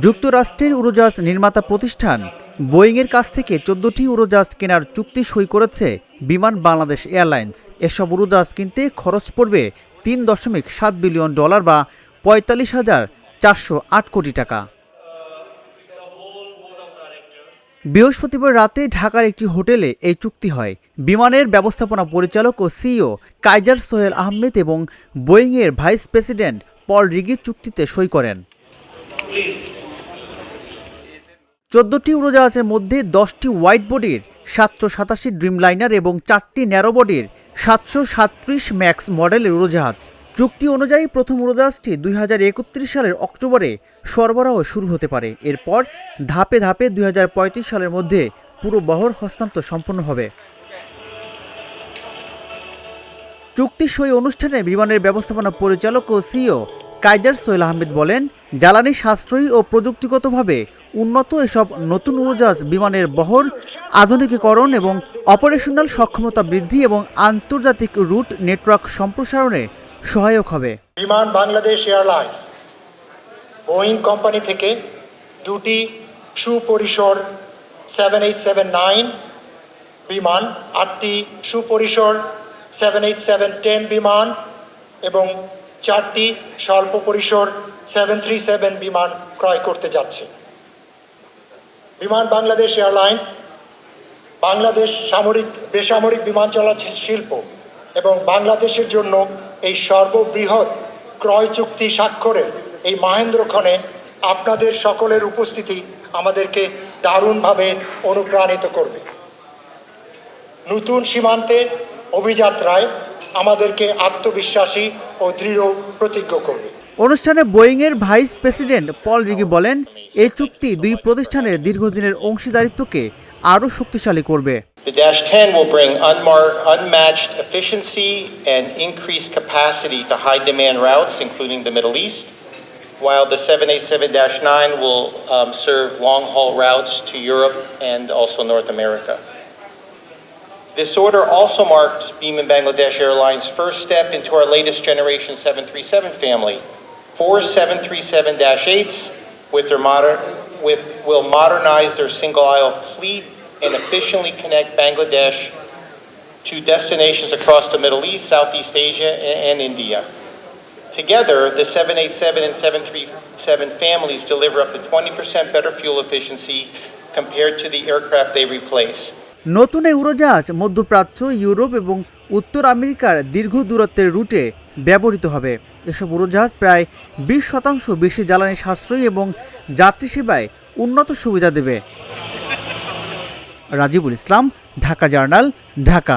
যুক্তরাষ্ট্রের উড়োজাহাজ নির্মাতা প্রতিষ্ঠান বোয়িংয়ের কাছ থেকে 14টি উড়োজাহাজ কেনার চুক্তি সই করেছে বিমান বাংলাদেশ এয়ারলাইন্স। এসব উড়োজাহাজ কিনতে খরচ পড়বে $3.7 বিলিয়ন বা ৪৫,৪০৮ কোটি টাকা। বৃহস্পতিবার রাতে ঢাকার একটি হোটেলে এই চুক্তি হয়। বিমানের ব্যবস্থাপনা পরিচালক ও সিইও কাইজার সোহেল আহমেদ এবং বোয়িংয়ের ভাইস প্রেসিডেন্ট পল রিগি চুক্তিতে সই করেন। 14টি উড়োজাহাজের মধ্যে 10টি হোয়াইট বডির 787 ড্রিমলাইনার এবং 4টি ন্যারো বডির 737 ম্যাক্স মডেলের উড়োজাহাজ। চুক্তি অনুযায়ী প্রথম উড়োজাহাজটি 2031 সালের অক্টোবরে সরবরাহ শুরু হতে পারে। এরপর ধাপে ধাপে 2035 সালের মধ্যে পুরো বহর হস্তান্তর সম্পন্ন হবে। চুক্তি সই অনুষ্ঠানে বিমানের ব্যবস্থাপনা পরিচালক ও সিইও কাইজার সোহেল আহমেদ বলেন, জ্বালানি সাশ্রয়ী ও প্রযুক্তিগতভাবে উন্নত এসব নতুন উড়োজাহাজ বিমানের বহর আধুনিকীকরণ এবং অপারেশনাল সক্ষমতা বৃদ্ধি এবং আন্তর্জাতিক রুট নেটওয়ার্ক সম্প্রসারণে সহায়ক হবে। বিমান বাংলাদেশ এয়ারলাইন্স বোয়িং কোম্পানি থেকে 2টি সুপরিসর 7879 বিমান, 8টি সুপরিসর 787-10 বিমান এবং 4টি স্বল্প পরিসর 737 বিমান ক্রয় করতে যাচ্ছে। বিমান বাংলাদেশ এয়ারলাইন্স বাংলাদেশ বেসামরিক বিমান চলাচল শিল্প এবং বাংলাদেশের জন্য এই সর্ববৃহৎ ক্রয় চুক্তি স্বাক্ষরের এই মাহেন্দ্রক্ষণে আপনাদের সকলের উপস্থিতি আমাদেরকে দারুণভাবে অনুপ্রাণিত করবে। নতুন সীমান্তে অভিযাত্রায় আমাদেরকে আত্মবিশ্বাসী ও দৃঢ় প্রতিজ্ঞ করবে। অনুষ্ঠানে বোয়িংয়ের ভাইস প্রেসিডেন্ট পল রিগি বলেন, এই চুক্তি দুই প্রতিষ্ঠানের দীর্ঘদিনের অংশীদারিত্বকে আরও শক্তিশালী করবে। The -10 will bring unmatched efficiency and increased capacity to high-demand routes, including the Middle East, while the 787-9 will serve long-haul routes to Europe and also North America. This order also marks Biman Bangladesh Airlines' first step into our latest generation 737 family. 4 737-8s will modernize their single-aisle fleet and efficiently connect Bangladesh to destinations across the Middle East, Southeast Asia, and India. Together, the 787 and 737 families deliver up to 20% better fuel efficiency compared to the aircraft they replace. নতুন এই উড়োজাহাজ মধ্যপ্রাচ্য, Europe এবং উত্তর আমেরিকার দীর্ঘ দূরত্বের রুটে ব্যবহৃত হবে। এসব উড়োজাহাজ প্রায় 20% বেশি জ্বালানি সাশ্রয়ী এবং যাত্রী সেবায় উন্নত সুবিধা দেবে। রাজিবুল ইসলাম, ঢাকা জার্নাল, ঢাকা।